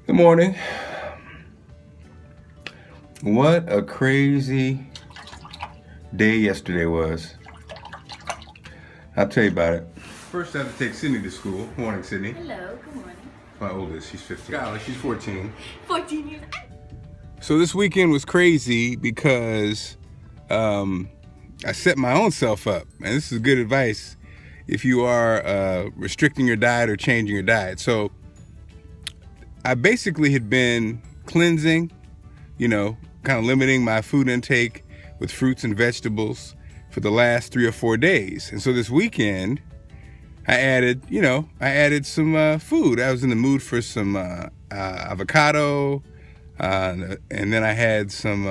Good morning. What a crazy day yesterday was. I'll tell you about it. First, I have to take Sydney to school. Morning, Sydney. Hello, good morning. My oldest, she's 15. Golly, she's 14. 14 years. So this weekend was crazy because I set my own self up. And this is good advice if you are restricting your diet or changing your diet. So I basically had been cleansing, kind of limiting my food intake with fruits and vegetables for the last 3 or 4 days. And so this weekend, I added some food. I was in the mood for some avocado, and then I had some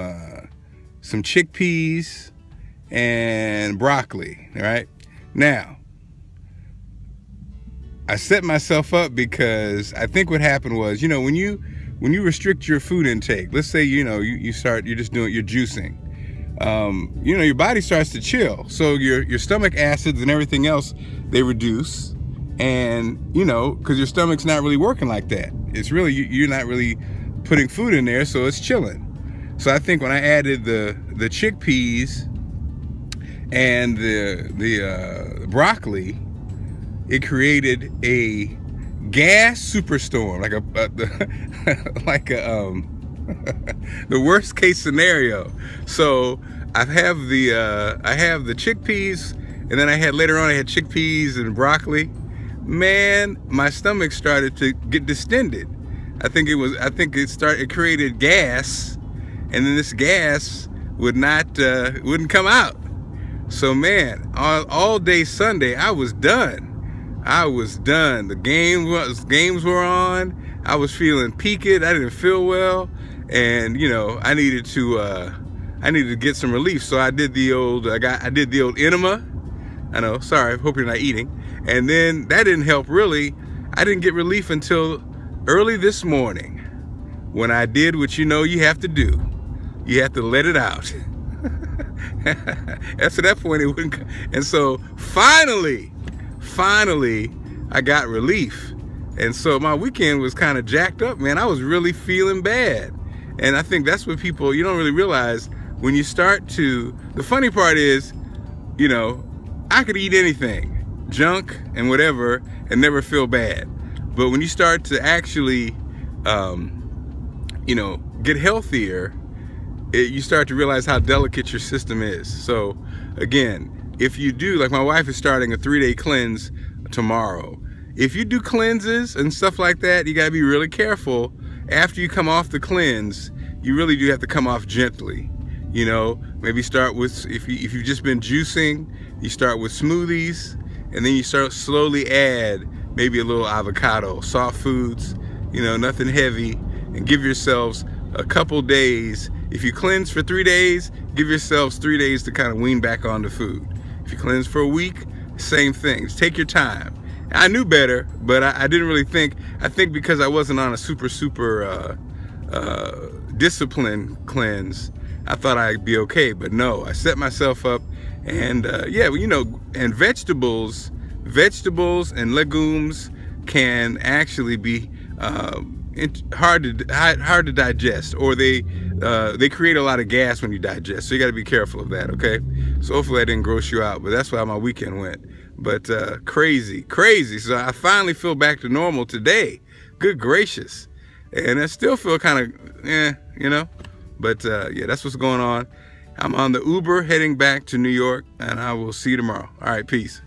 chickpeas and broccoli. All right. Now, I set myself up because I think what happened was, when you restrict your food intake, let's say, you're juicing, your body starts to chill. So your stomach acids and everything else, they reduce. And, because your stomach's not really working like that. It's really, you're not really putting food in there, so it's chilling. So I think when I added the chickpeas and the broccoli, it created a gas superstorm, the worst case scenario. So I have the chickpeas, and then I had chickpeas and broccoli. Man, my stomach started to get distended. It created gas, and then this gas wouldn't come out. So man, all day Sunday I was done. The games were on. I was feeling peaked. I didn't feel well, and I needed to get some relief. So I did the old enema. I know. Sorry. Hope you're not eating. And then that didn't help really. I didn't get relief until early this morning, when I did what you have to do. You have to let it out. After that point, it wouldn't. And so finally, I got relief. And so my weekend was kind of jacked up, man. I was really feeling bad. And I think that's what you don't really realize when you start to, the funny part is, I could eat anything, junk and whatever, and never feel bad. But when you start to actually, get healthier, you start to realize how delicate your system is. So again, if you do, like my wife is starting a 3-day cleanse tomorrow. If you do cleanses and stuff like that, you gotta be really careful. After you come off the cleanse, you really do have to come off gently. Maybe start with, if you've just been juicing, you start with smoothies, and then you start slowly add maybe a little avocado, soft foods, nothing heavy, and give yourselves a couple days. If you cleanse for 3 days, give yourselves 3 days to kind of wean back on the food. If you cleanse for a week, same thing. Just take your time. I knew better, but I didn't really think. I think because I wasn't on a super disciplined cleanse, I thought I'd be okay. But no, I set myself up, and and vegetables and legumes can actually be hard to digest, or they create a lot of gas when you digest. So you got to be careful of that. Okay. So hopefully I didn't gross you out, but that's how my weekend went. But crazy. So I finally feel back to normal today. Good gracious. And I still feel kind of, But that's what's going on. I'm on the Uber heading back to New York, and I will see you tomorrow. All right, peace.